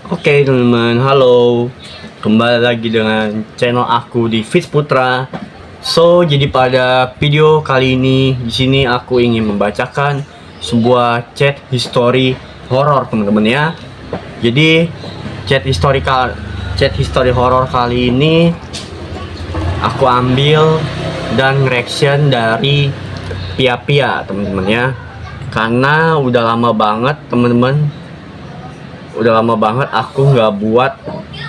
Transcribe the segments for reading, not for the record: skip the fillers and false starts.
Oke teman-teman, halo. Kembali lagi dengan channel aku di Fitz Putra. Jadi pada video kali ini di sini aku ingin membacakan sebuah chat history horor teman-teman ya. Jadi chat history horor kali ini aku ambil dan reaction dari Pia teman-teman ya. Karena udah lama banget teman-teman, aku nggak buat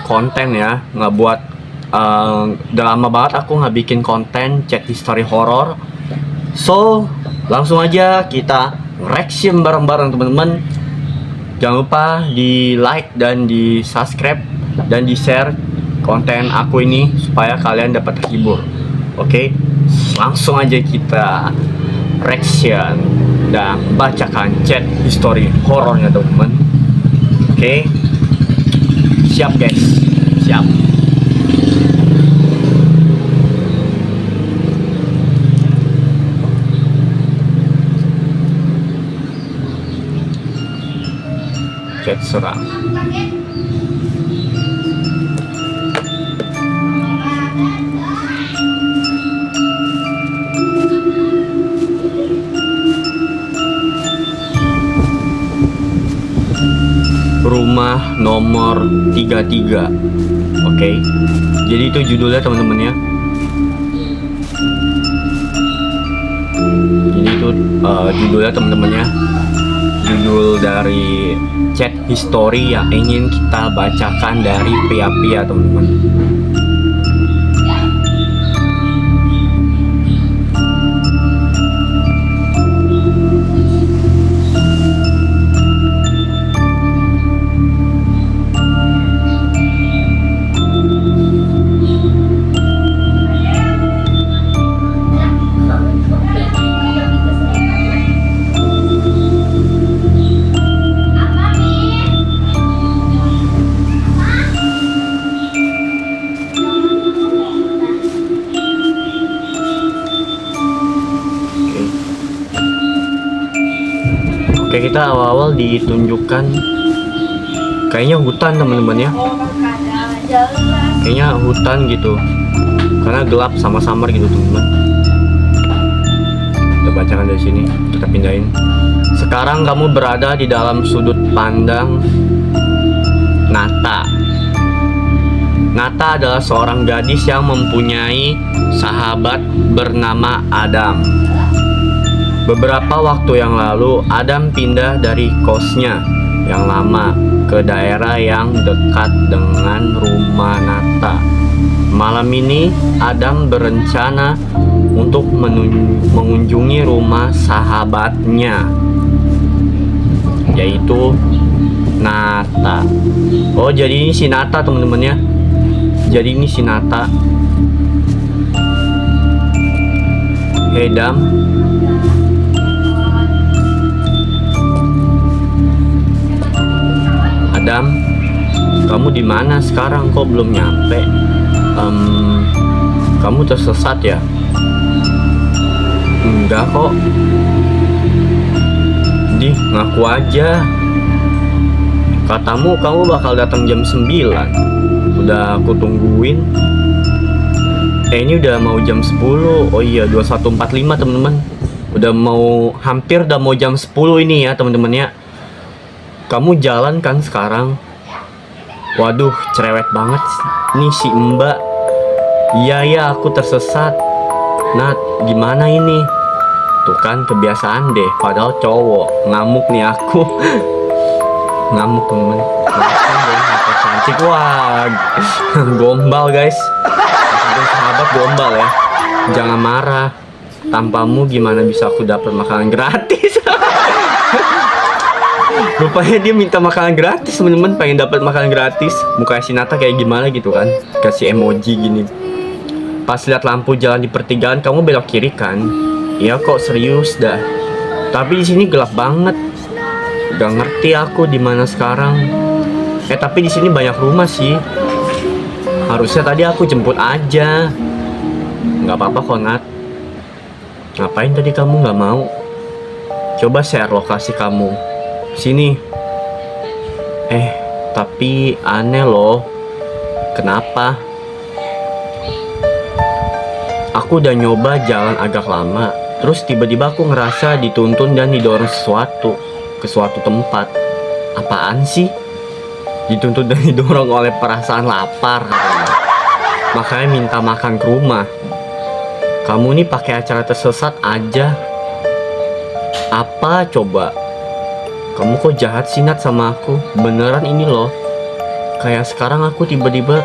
konten ya, udah lama banget aku nggak bikin konten chat history horror. Langsung aja kita reaction bareng-bareng teman-teman. Jangan lupa di like dan di subscribe dan di share konten aku ini supaya kalian dapat terhibur. Oke, langsung aja kita reaction dan bacakan chat history horornya teman-teman. Oke, siap guys, siap. Chat seram. Rumah nomor 33. Oke. Jadi itu judulnya teman-teman ya. Jadi itu judulnya teman-teman ya. Judul dari chat history yang ingin kita bacakan dari Pia teman-teman. Oke, kita awal-awal ditunjukkan kayaknya hutan teman-teman ya. Kayaknya hutan gitu. Karena gelap sama samar gitu teman-teman. Kita bacakan dari sini, kita pindahin. Sekarang kamu berada di dalam sudut pandang Nata. Nata adalah seorang gadis yang mempunyai sahabat bernama Adam. Beberapa waktu yang lalu, Adam pindah dari kosnya yang lama ke daerah yang dekat dengan rumah Nata. Malam ini, Adam berencana untuk mengunjungi rumah sahabatnya, yaitu Nata. Oh, jadi ini si Nata teman-teman ya. Jadi ini si Nata. Hey Dam. Adam, kamu di mana sekarang? Kok belum nyampe? Kamu tersesat ya? Enggak kok. Di, ngaku aja. Katamu kamu bakal datang jam 9. Udah aku tungguin. Ini udah mau jam 10. Oh iya, 21.45 teman-teman. Hampir udah mau jam 10 ini ya teman-teman ya. Kamu jalan kan sekarang? Waduh, cerewet banget nih si Mbak. Iya, aku tersesat. Nat, gimana ini? Tuh kan kebiasaan deh, padahal cowok. Ngamuk nih aku. Ngamuk temen. Apa cantik, wah. Gombal guys. Sahabat gombal ya. Jangan marah. Tanpamu gimana bisa aku dapat makanan gratis? Rupanya dia minta makanan gratis temen-temen, pengen dapat makanan gratis. Muka si Nata kayak gimana gitu kan, kasih emoji gini. Pas lihat lampu jalan di pertigaan, kamu belok kiri kan? Iya kok, serius dah. Tapi di sini gelap banget. Gak ngerti aku di mana sekarang. Tapi di sini banyak rumah sih. Harusnya tadi aku jemput aja. Nggak apa-apa kok Nat. Ngapain tadi kamu nggak mau? Coba share lokasi kamu. Sini. Tapi aneh loh. Kenapa? Aku udah nyoba jalan agak lama, terus tiba-tiba aku ngerasa dituntun dan didorong ke suatu tempat. Apaan sih? Dituntun dan didorong oleh perasaan lapar katanya. Makanya minta makan ke rumah. Kamu nih pakai acara tersesat aja. Apa coba? Kamu kok jahat sih Nat sama aku? Beneran ini loh. Kayak sekarang aku tiba-tiba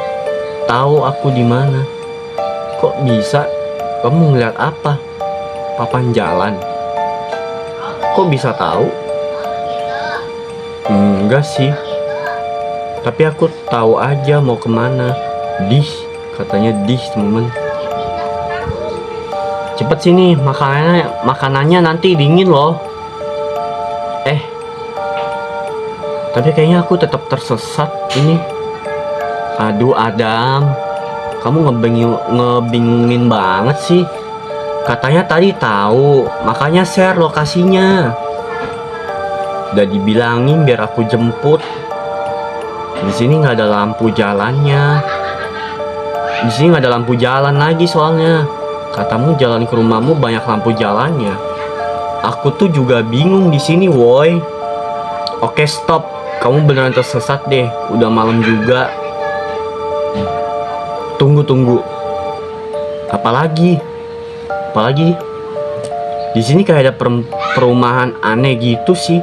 tahu aku di mana. Kok bisa? Kamu ngeliat apa? Papan jalan. Kok bisa tahu? Enggak sih. Tapi aku tahu aja mau kemana. Dish, katanya dish temen. Cepet sini, makanannya nanti dingin loh. Tapi kayaknya aku tetap tersesat ini. Aduh Adam, kamu ngebingungin banget sih. Katanya tadi tahu, makanya share lokasinya. Udah dibilangin biar aku jemput. Di sini nggak ada lampu jalannya. Di sini nggak ada lampu jalan lagi soalnya. Katamu jalan ke rumahmu banyak lampu jalannya. Aku tuh juga bingung di sini, woi. Oke, stop. Kamu beneran tersesat deh. Udah malam juga. Tunggu. Apalagi? Di sini kayak ada perumahan aneh gitu sih.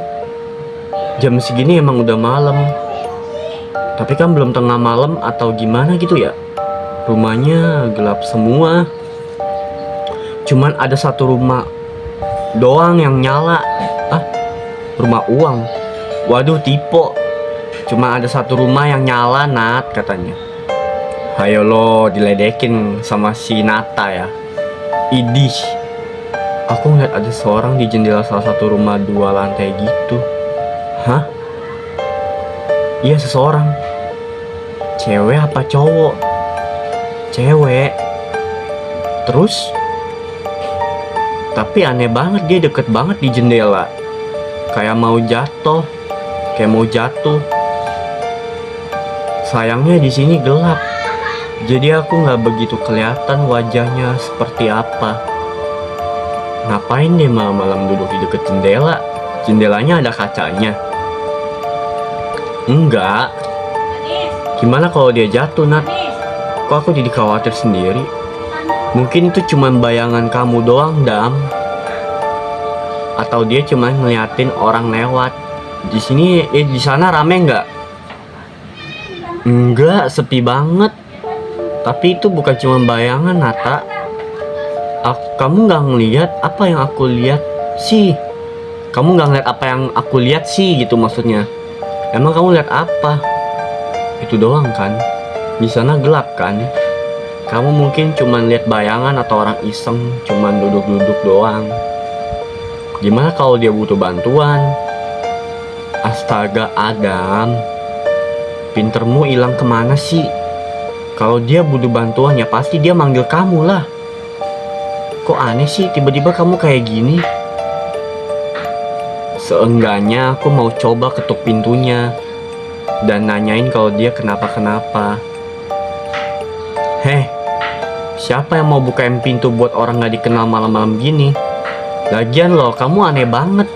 Jam segini emang udah malam. Tapi kan belum tengah malam atau gimana gitu ya. Rumahnya gelap semua. Cuman ada satu rumah doang yang nyala. Rumah uang. Waduh, tipe. Cuma ada satu rumah yang nyala, Nat, katanya. Hayo lo, diledekin sama si Nata ya. Idih. Aku ngeliat ada seorang di jendela salah satu rumah 2 lantai gitu. Hah? Iya, seseorang. Cewek apa cowok? Cewek. Terus? Tapi aneh banget, dia deket banget di jendela. Kayak mau jatuh. Sayangnya di sini gelap. Jadi aku nggak begitu kelihatan wajahnya seperti apa. Ngapain deh malam-malam duduk di deket jendela? Jendelanya ada kacanya? Enggak. Gimana kalau dia jatuh, Nat? Kok aku jadi khawatir sendiri? Mungkin itu cuma bayangan kamu doang, Dam. Atau dia cuma ngeliatin orang lewat. Di sana rame nggak? Enggak, sepi banget. Tapi itu bukan cuma bayangan, Nata. Kamu nggak ngeliat apa yang aku lihat sih? Kamu nggak ngeliat apa yang aku lihat sih, gitu maksudnya. Emang kamu lihat apa? Itu doang kan? Di sana gelap kan? Kamu mungkin cuma lihat bayangan atau orang iseng, cuma duduk-duduk doang. Gimana kalau dia butuh bantuan? Astaga Adam, pintermu hilang kemana sih? Kalau dia butuh bantuan ya pasti dia manggil kamu lah. Kok aneh sih tiba-tiba kamu kayak gini? Seenggaknya aku mau coba ketuk pintunya dan nanyain kalau dia kenapa-kenapa. Siapa yang mau bukain pintu buat orang gak dikenal malam-malam gini? Lagian loh, kamu aneh banget.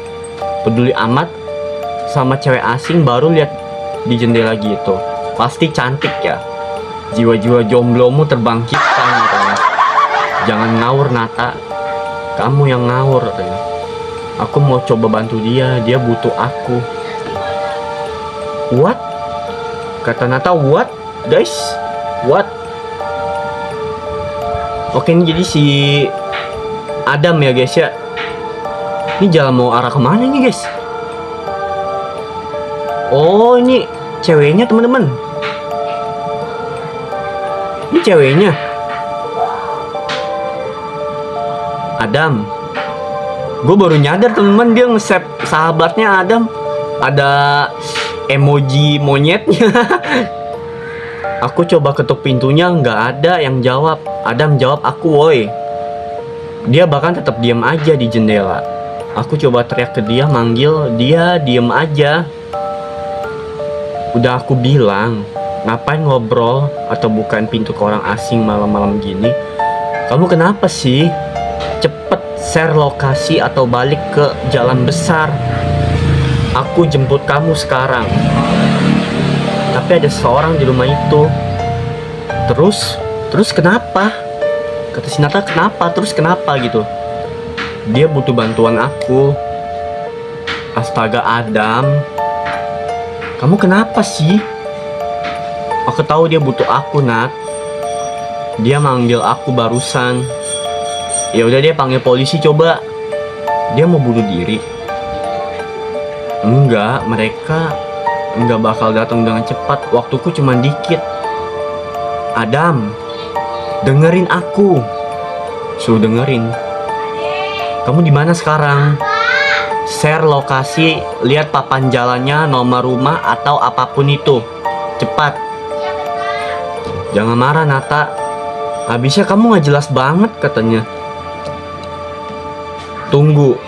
Peduli amat sama cewek asing baru lihat di jendela gitu. Pasti cantik ya. Jiwa-jiwa jomblomu terbangkitkan katanya. Jangan ngawur, Nata. Kamu yang ngawur katanya. Aku mau coba bantu dia butuh aku. What? Kata Nata, what? Guys, what? Oke, ini jadi si Adam ya guys ya. Ini jalan mau arah kemana nih guys? Oh, ini ceweknya teman-teman. Ini ceweknya. Adam. Gue baru nyadar teman-teman, dia nge-save sahabatnya Adam. Ada emoji monyetnya. Aku coba ketuk pintunya, nggak ada yang jawab. Adam jawab aku, woi. Dia bahkan tetap diam aja di jendela. Aku coba teriak ke dia, manggil, dia diem aja. Udah aku bilang, ngapain ngobrol atau bukain pintu ke orang asing malam-malam gini? Kamu kenapa sih? Cepet share lokasi atau balik ke jalan besar. Aku jemput kamu sekarang. Tapi ada seorang di rumah itu. Terus kenapa? Kata si Nata, kenapa? Terus kenapa gitu? Dia butuh bantuan aku. Astaga Adam, kamu kenapa sih? Aku tahu dia butuh aku, Nat. Dia manggil aku barusan. Ya udah dia panggil polisi coba. Dia mau bunuh diri. Enggak, mereka enggak bakal datang dengan cepat. Waktuku cuma dikit. Adam, dengerin aku. Suruh dengerin. Kamu di mana sekarang? Share lokasi, lihat papan jalannya, nomor rumah atau apapun itu. Cepat. Jangan marah Nata. Habisnya kamu gak jelas banget katanya. Tunggu.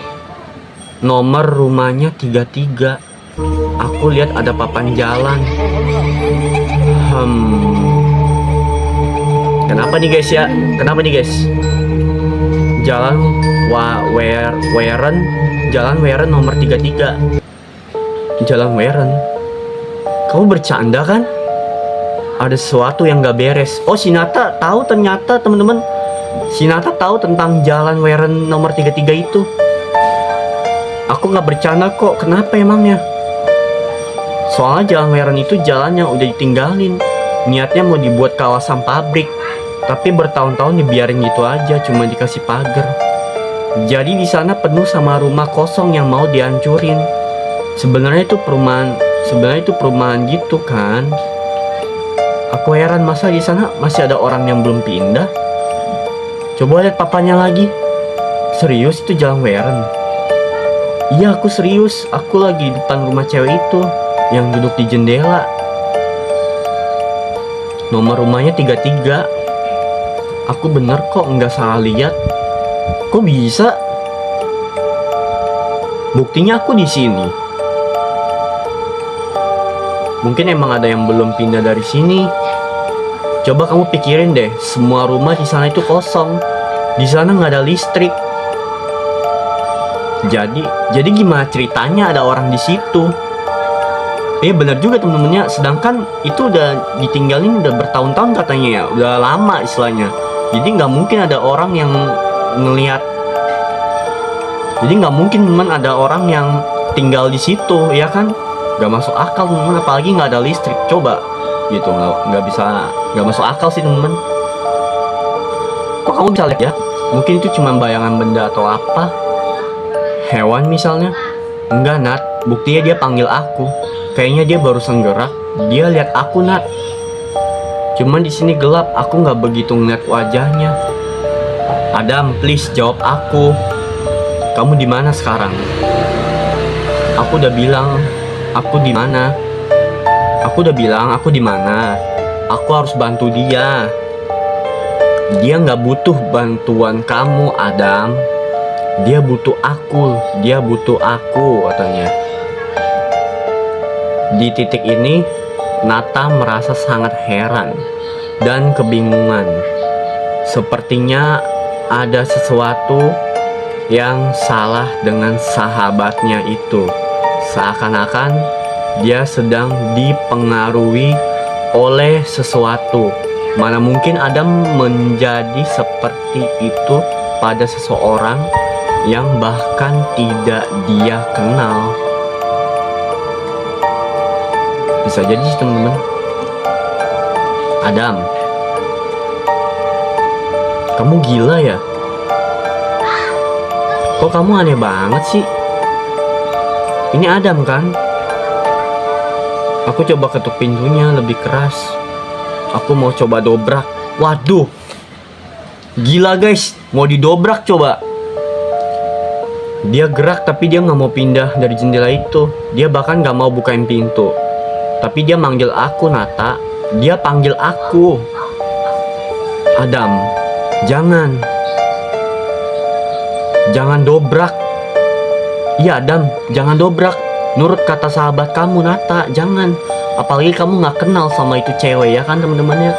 Nomor rumahnya 33. Aku lihat ada papan jalan. Kenapa nih guys ya? Kenapa nih guys? Jalan Jalan Weren nomor 33. Jalan Weren. Kamu bercanda kan? Ada sesuatu yang gak beres. Oh, si Nata tahu ternyata teman-teman. Si Nata tahu tentang Jalan Weren nomor 33 itu. Aku gak bercanda kok. Kenapa emangnya? Soalnya Jalan Weren itu jalan yang udah ditinggalin. Niatnya mau dibuat kawasan pabrik. Tapi bertahun-tahun dibiarin gitu aja, cuma dikasih pagar. Jadi di sana penuh sama rumah kosong yang mau dihancurin. Sebenarnya itu perumahan gitu kan. Aku heran masa di sana masih ada orang yang belum pindah. Coba lihat papanya lagi. Serius itu Jalan Weren? Iya aku serius. Aku lagi di depan rumah cewek itu yang duduk di jendela. Nomor rumahnya 33. Aku bener kok, nggak salah lihat. Kok bisa? Buktinya aku di sini. Mungkin emang ada yang belum pindah dari sini. Coba kamu pikirin deh, semua rumah di sana itu kosong. Di sana nggak ada listrik. Jadi gimana ceritanya ada orang di situ? Bener juga temen-temennya. Sedangkan itu udah ditinggalin udah bertahun-tahun katanya ya, udah lama istilahnya. Jadi nggak mungkin ada orang yang ngelihat. Jadi nggak mungkin teman ada orang yang tinggal di situ, ya kan? Nggak masuk akal teman, apalagi nggak ada listrik. Coba, gitu nggak masuk akal sih teman. Kok kamu bisa lihat ya? Mungkin itu cuma bayangan benda atau apa? Hewan misalnya? Enggak Nat, buktinya dia panggil aku. Kayaknya dia barusan gerak. Dia lihat aku Nat. Cuman di sini gelap, aku nggak begitu ngeliat wajahnya. Adam, please jawab aku. Kamu di mana sekarang? Aku udah bilang, aku di mana? Aku udah bilang aku di mana. Aku harus bantu dia. Dia nggak butuh bantuan kamu, Adam. Dia butuh aku. Dia butuh aku, katanya. Di titik ini, Nata merasa sangat heran dan kebingungan. Sepertinya ada sesuatu yang salah dengan sahabatnya itu. Seakan-akan dia sedang dipengaruhi oleh sesuatu. Mana mungkin Adam menjadi seperti itu pada seseorang yang bahkan tidak dia kenal. Bisa jadi sih teman-teman. Adam, kamu gila ya? Kok kamu aneh banget sih? Ini Adam kan? Aku coba ketuk pintunya lebih keras. Aku mau coba dobrak. Waduh, gila guys, mau didobrak coba. Dia gerak tapi dia nggak mau pindah dari jendela itu. Dia bahkan nggak mau bukain pintu. Tapi dia manggil aku, Nata. Dia panggil aku. Adam, jangan dobrak. Iya Adam, jangan dobrak. nurut kata sahabat kamu Nata, jangan. Apalagi kamu nggak kenal sama itu cewek ya kan teman-temannya.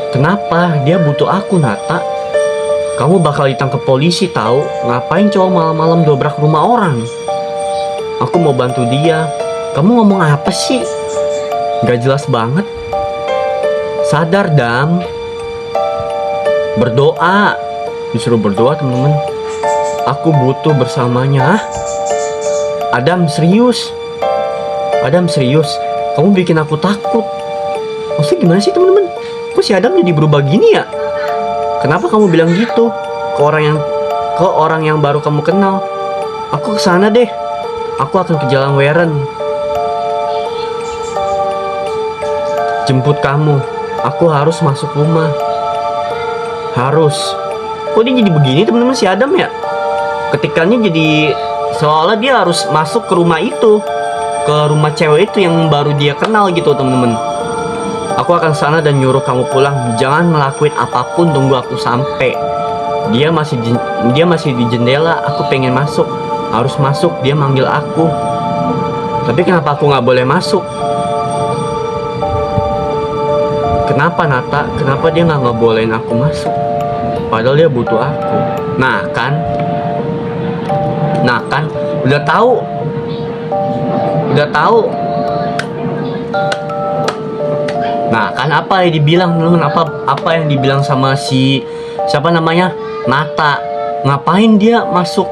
Kenapa? Dia butuh aku Nata. Kamu bakal ditangkap polisi tahu. Ngapain cowok malam-malam dobrak rumah orang? Aku mau bantu dia. Kamu ngomong apa sih? Gak jelas banget. Sadar Dam. Berdoa. Disuruh berdoa teman-teman. Aku butuh bersamanya. Adam serius. Adam serius. Kamu bikin aku takut. Maksudnya gimana sih teman-teman? Kok si Adam jadi berubah gini ya? Kenapa kamu bilang gitu ke orang yang baru kamu kenal? Aku kesana deh. Aku akan ke Jalan Weren. Jemput kamu. Aku harus masuk rumah. Harus. Kok dia jadi begini teman-teman si Adam ya? Ketikannya jadi seolah dia harus masuk ke rumah itu, ke rumah cewek itu yang baru dia kenal gitu teman-teman. Aku akan sana dan nyuruh kamu pulang. Jangan ngelakuin apapun, tunggu aku sampai. Dia masih di jendela. Aku pengen masuk. Harus masuk. Dia manggil aku. Tapi kenapa aku nggak boleh masuk? Kenapa Nata? Kenapa dia nggak ngebolehin aku masuk? Padahal dia butuh aku. Nah kan, udah tahu. Nah kan apa yang dibilang teman, apa yang dibilang sama si siapa namanya Nata? Ngapain dia masuk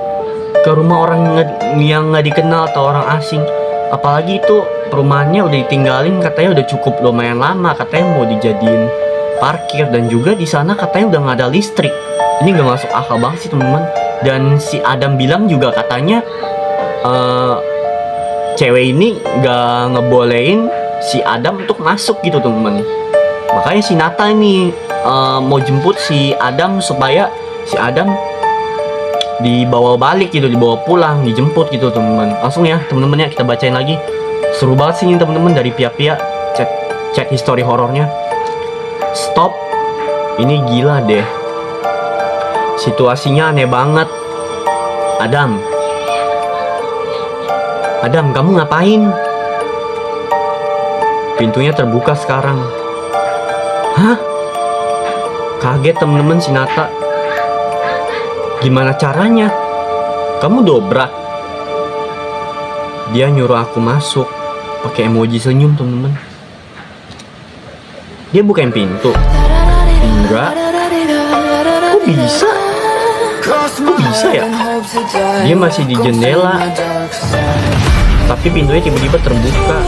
ke rumah orang yang nggak dikenal atau orang asing? Apalagi itu perumahannya udah ditinggalin, katanya udah cukup lumayan lama, katanya mau dijadiin parkir, dan juga di sana katanya udah nggak ada listrik. Ini nggak masuk akal banget sih teman-teman. Dan si Adam bilang juga katanya cewek ini nggak ngebolehin si Adam untuk masuk gitu teman-teman. Makanya si Nata ini mau jemput si Adam supaya si Adam dibawa balik gitu, dibawa pulang, dijemput gitu teman-teman. Langsung ya teman-teman ya, kita bacain lagi. Seru banget sih ini teman-teman, dari pihak-pihak chat history horornya. Stop. Ini gila deh. Situasinya aneh banget. Adam, kamu ngapain? Pintunya terbuka sekarang. Hah? Kaget temen-temen si Nata. Gimana caranya? Kamu dobrak. Dia nyuruh aku masuk pakai emoji senyum temen-temen. Dia bukain pintu. Enggak. Kok bisa? Ya? Dia masih di jendela. Tapi pintunya tiba-tiba terbuka.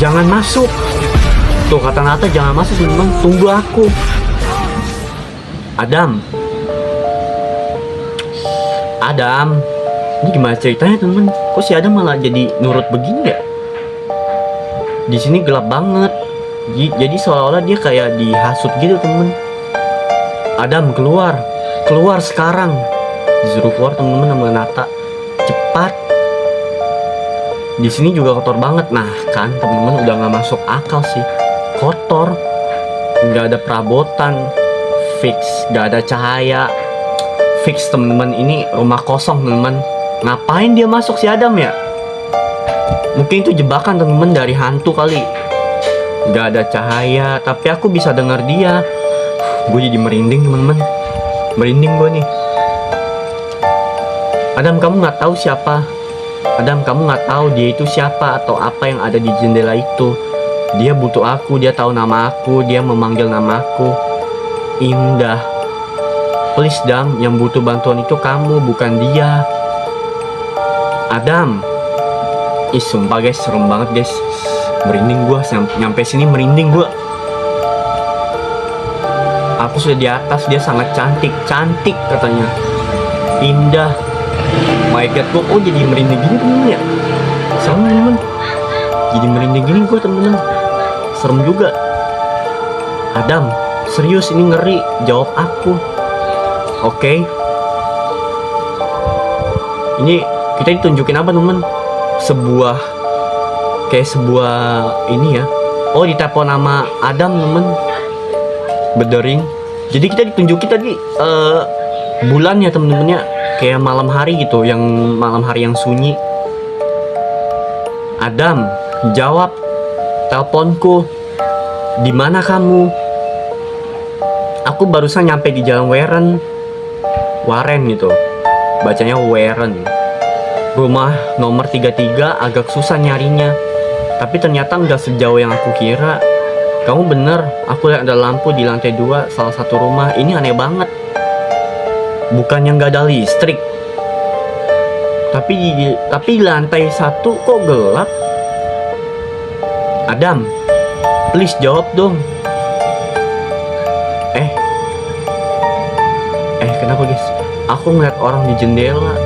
Jangan masuk. Tuh kata Nata, jangan masuk teman-teman. Tunggu aku. Adam, ini gimana ceritanya teman-teman? Kok si Adam malah jadi nurut begini ya? Di sini gelap banget. Jadi seolah-olah dia kayak dihasut gitu teman-teman. Adam, keluar sekarang. Disuruh keluar teman-teman sama Nata. Cepat. Di sini juga kotor banget. Nah kan teman-teman, udah nggak masuk akal sih. Kotor, nggak ada perabotan, fix, nggak ada cahaya, fix teman-teman. Ini rumah kosong teman-teman. Ngapain dia masuk si Adam ya? Mungkin itu jebakan teman-teman dari hantu kali. Nggak ada cahaya, tapi aku bisa dengar dia. Gue jadi merinding teman-teman. Merinding gue nih. Adam, kamu nggak tahu siapa. Adam, kamu nggak tahu dia itu siapa atau apa yang ada di jendela itu. Dia butuh aku, dia tahu nama aku, dia memanggil nama aku. Indah. Please Dam, yang butuh bantuan itu kamu, bukan dia. Adam. Ih sumpah guys, serem banget guys. Merinding gue, nyampe sini merinding gue. Aku sudah di atas, dia sangat cantik katanya. Indah. My God, gue jadi merinding gini temen-temen ya. Serem temen-temen. Jadi merinding gini gue temen-temen. Serem juga. Adam, serius ini ngeri. Jawab aku. Oke. Ini kita ditunjukin apa temen-temen? Kayak sebuah ini ya. Oh, ditelepon nama Adam temen. Bedering. Jadi kita ditunjukin tadi bulan ya temen-temen ya. Kayak malam hari gitu, yang malam hari yang sunyi. Adam, jawab teleponku. Di mana kamu? Aku barusan nyampe di Jalan Waren gitu. Bacanya Waren. Rumah nomor 33 agak susah nyarinya. Tapi ternyata nggak sejauh yang aku kira. Kamu bener, aku lihat ada lampu di lantai 2 salah satu rumah. Ini aneh banget. Bukannya nggak ada listrik. Tapi di lantai 1 kok gelap? Adam, please jawab dong. Kenapa guys? Aku ngeliat orang di jendela.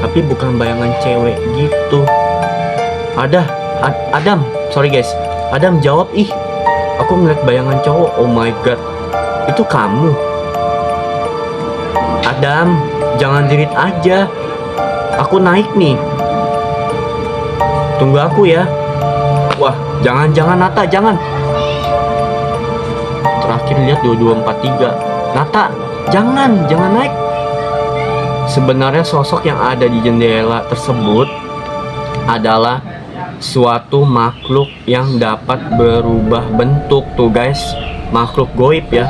Tapi bukan bayangan cewek gitu. Adam, sorry guys. Adam jawab ih. Aku ngeliat bayangan cowok. Oh my god. Itu kamu. Adam, jangan dirit aja. Aku naik nih. Tunggu aku ya. Wah, jangan Nata, jangan. Terakhir lihat 2243. Nata, jangan naik. Sebenarnya sosok yang ada di jendela tersebut adalah suatu makhluk yang dapat berubah bentuk tuh guys, makhluk goib ya,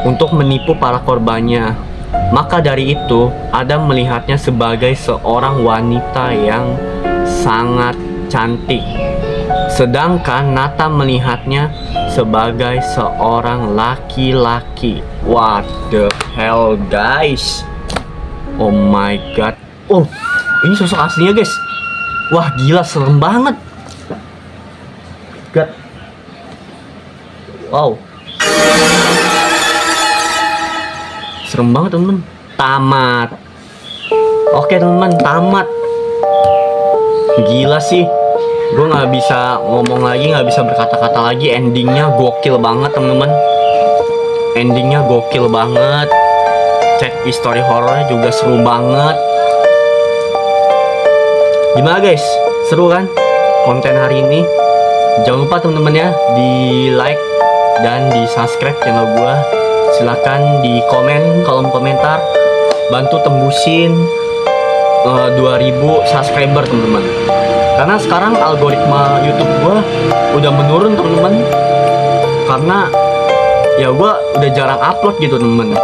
untuk menipu para korbannya. Maka dari itu, Adam melihatnya sebagai seorang wanita yang sangat cantik, sedangkan Nata melihatnya sebagai seorang laki-laki. What the hell guys? Oh my god. Oh, ini sosok aslinya guys. Wah gila, serem banget. God. Wow. Serem banget temen. Tamat. Oke temen, tamat. Gila sih. Gue gak bisa ngomong lagi, gak bisa berkata-kata lagi. Endingnya gokil banget temen-temen. Endingnya gokil banget. Cek history horornya juga seru banget. Gimana guys? Seru kan konten hari ini? Jangan lupa temen-temen ya, di like dan di subscribe channel gua. Silahkan di komen, kolom komentar. Bantu tembusin 2000 subscriber temen-temen. Karena sekarang algoritma YouTube gua udah menurun temen-temen. Karena ya gua udah jarang upload gitu temen-temen.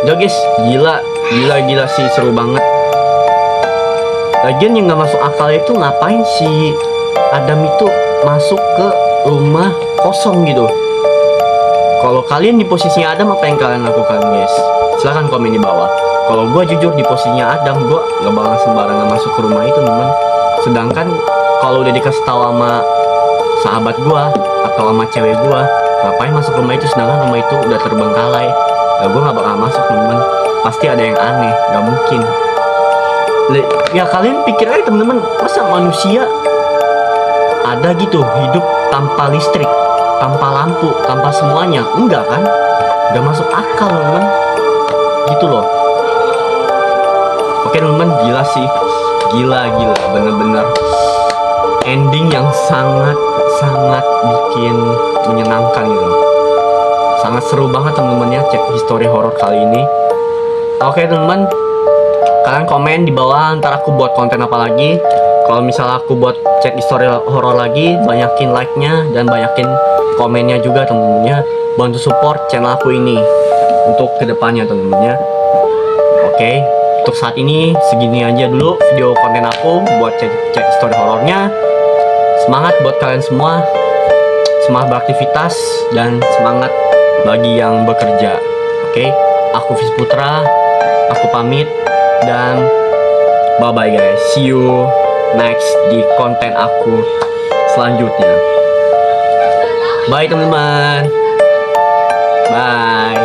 Ya guys, gila sih, seru banget. Lagian yang gak masuk akal itu ngapain si Adam itu masuk ke rumah kosong gitu. Kalau kalian di posisinya Adam, apa yang kalian lakukan guys? Silahkan komen di bawah. Kalau gue jujur di posisinya Adam, gue gak bakal sembarangan masuk ke rumah itu teman. Sedangkan kalau udah dikasih tahu sama sahabat gue atau sama cewek gue, ngapain masuk rumah itu sedangkan rumah itu udah terbengkalai. Ya gue gak bakal masuk teman. Pasti ada yang aneh, gak mungkin. Ya kalian pikir aja temen-temen, masa manusia ada gitu hidup tanpa listrik, tanpa lampu, tanpa semuanya? Enggak kan? Gak masuk akal temen-temen. Gitu loh. Oke temen-temen, gila sih. Gila, bener-bener ending yang sangat bikin menyenangkan gitu. Sangat seru banget temen-temen ya, cek history horor kali ini. Oke temen-temen, kalian komen di bawah, ntar aku buat konten apa lagi. Kalau misalnya aku buat cek history horor lagi, banyakin like-nya dan banyakin komennya juga temen-temennya. Bantu support channel aku ini untuk kedepannya temen-temennya. Oke, untuk saat ini segini aja dulu video konten aku buat cek history horornya. Semangat buat kalian semua, semangat beraktivitas dan semangat bagi yang bekerja. Oke, aku Fis Putra, aku pamit. Dan bye bye guys, see you next di konten aku selanjutnya. Bye teman-teman, bye.